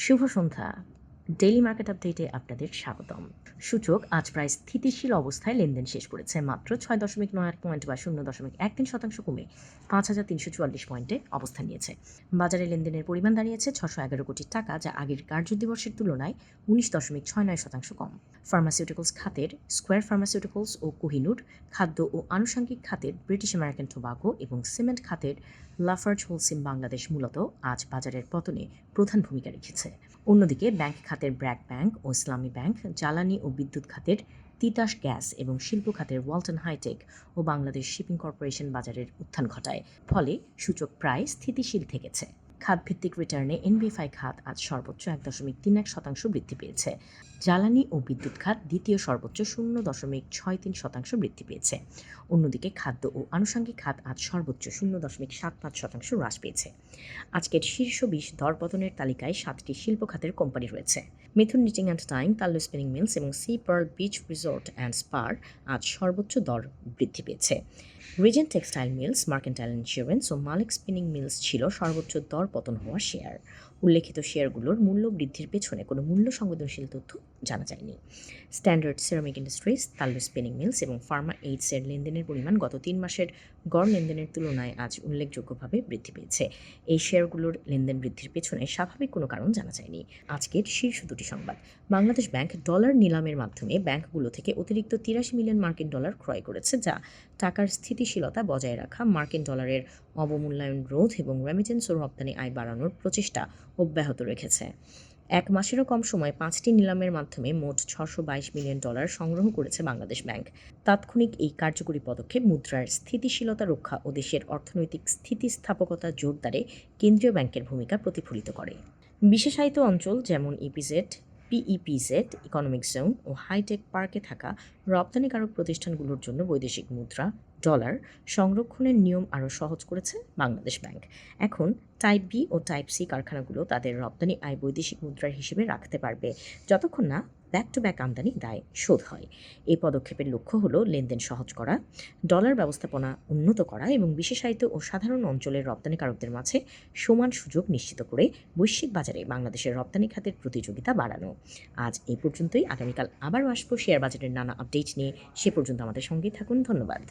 শুভ সন্ধ্যা। Daily market আপডেটে আপনাদের স্বাগতম। সূচক আজ প্রায় স্থিতিশীল অবস্থায় লেনদেন শেষ করেছে। মাত্র ৬.৯৮ পয়েন্ট বা ০.১৩% কমে ৫,৩৪৪ পয়েন্টে অবস্থান নিয়েছে। বাজারে লেনদেনের পরিমাণ দাঁড়িয়েছে ৬১১ কোটি টাকা, যা আগের কার্যদিবসের তুলনায় ১৯.৬৯% কম। ফার্মাসিউটিক্যালস খাতের স্কোয়ার ফার্মাসিউটিক্যালস ও কোহিনুর, খাদ্য ও আনুষঙ্গিক খাতের ব্রিটিশ আমেরিকান টোবাকো এবং সিমেন্ট খাতের লাফার্জ হোলসিম বাংলাদেশ মূলত আজ বাজারের পতনে প্রধান ভূমিকা রেখেছে। অন্যদিকে ব্যাংক খাতের ব্র্যাক ব্যাংক ও ইসলামী ব্যাংক, জ্বালানি ও বিদ্যুৎ খাতের তিতাস গ্যাস এবং শিল্প খাতের ওয়ালটন হাইটেক ও বাংলাদেশ শিপিং কর্পোরেশন বাজারের উত্থান ঘটায়। ফলে সূচক প্রায় স্থিতিশীল থেকেছে। খাতভিত্তিক রিটার্নে এনবিএফআই খাত আজ সর্বোচ্চ ১.৩১% বৃদ্ধি পেয়েছে। জ্বালানি ও বিদ্যুৎ খাত দ্বিতীয় সর্বোচ্চ ০.৬৩% বৃদ্ধি পেয়েছে। অন্যদিকে খাদ্য ও আনুষঙ্গিক খাত আজ সর্বোচ্চ ০.৭৫% হ্রাস পেয়েছে। আজকের শীর্ষ ২০ দরপতনের তালিকায় ৭টি শিল্প খাতের কোম্পানি রয়েছে। Mithun knitting and dyeing, Tallu spinning mills এবং sea pearl beach resort and spa আজ সর্বোচ্চ দর বৃদ্ধি পেয়েছে। Regent textile mills, mercantile insurance ও মালিক স্পিনিং মিলস ছিল সর্বোচ্চ দর পতন হওয়া শেয়ার। উল্লেখিত শেয়ারগুলোর মূল্য বৃদ্ধির পেছনে কোনো মূল্য সংবেদনশীল তথ্য জানা যায়নি। Standard ceramic industries, তাল্লু spinning mills এবং ফার্মা এইডসের লেনদেনের পরিমাণ গত ৩ মাসের গড় লেনদেনের তুলনায় আজ উল্লেখযোগ্যভাবে বৃদ্ধি পেয়েছে। এই শেয়ারগুলোর লেনদেন বৃদ্ধির পেছনে স্বাভাবিক কোনো কারণ জানা যায়নি। আজকের শীর্ষ দুটি সংবাদ: বাংলাদেশ ব্যাংক ডলার নিলামের মাধ্যমে ব্যাংকগুলো থেকে অতিরিক্ত ৮৩ মিলিয়ন মার্কিন ডলার ক্রয় করেছে, যা টাকার স্থিতিশীলতা বজায় রাখা, মার্কিন ডলারের অবমূল্যায়ন রোধ এবং রেমিটেন্স ও রপ্তানি আয় বাড়ানোর প্রচেষ্টা অব্যাহত রেখেছে। এক মাসেরও কম সময়ে 5টি নিলামের মাধ্যমে মোট ৬২২ মিলিয়ন ডলার সংগ্রহ করেছে বাংলাদেশ ব্যাংক। তাৎক্ষণিক এই কার্যকরী পদক্ষেপ মুদ্রার স্থিতিশীলতা রক্ষা ও দেশের অর্থনৈতিক স্থিতিস্থাপকতা জোরদারে কেন্দ্রীয় ব্যাংকের ভূমিকা প্রতিফলিত করে। বিশেষায়িত অঞ্চল যেমন ইপিজেড, পিইপিজেড, ইকোনমিক জোন ও হাইটেক পার্কে থাকা রপ্তানিকারক প্রতিষ্ঠানগুলোর জন্য বৈদেশিক মুদ্রা ডলার সংরক্ষণের নিয়ম আরও সহজ করেছে বাংলাদেশ ব্যাংক। এখন টাইপ বি ও টাইপ সি কারখানাগুলো তাদের রপ্তানি আয় বৈদেশিক মুদ্রার হিসেবে রাখতে পারবে, যতক্ষণ না ব্যাক টু ব্যাক আমদানি দায় শোধ হয়। এই পদক্ষেপের লক্ষ্য হলো লেনদেন সহজ করা, ডলার ব্যবস্থাপনা উন্নত করা এবং বিশেষায়িত ও সাধারণ অঞ্চলের রপ্তানিকারকদের মাঝে সমান সুযোগ নিশ্চিত করে বৈশ্বিক বাজারে বাংলাদেশের রপ্তানি খাতের প্রতিযোগিতা বাড়ানো। আজ এই পর্যন্তই। আগামীকাল আবারও আসবো শেয়ার বাজারের নানা আপডেট নিয়ে। সে পর্যন্ত আমাদের সঙ্গেই থাকুন। ধন্যবাদ।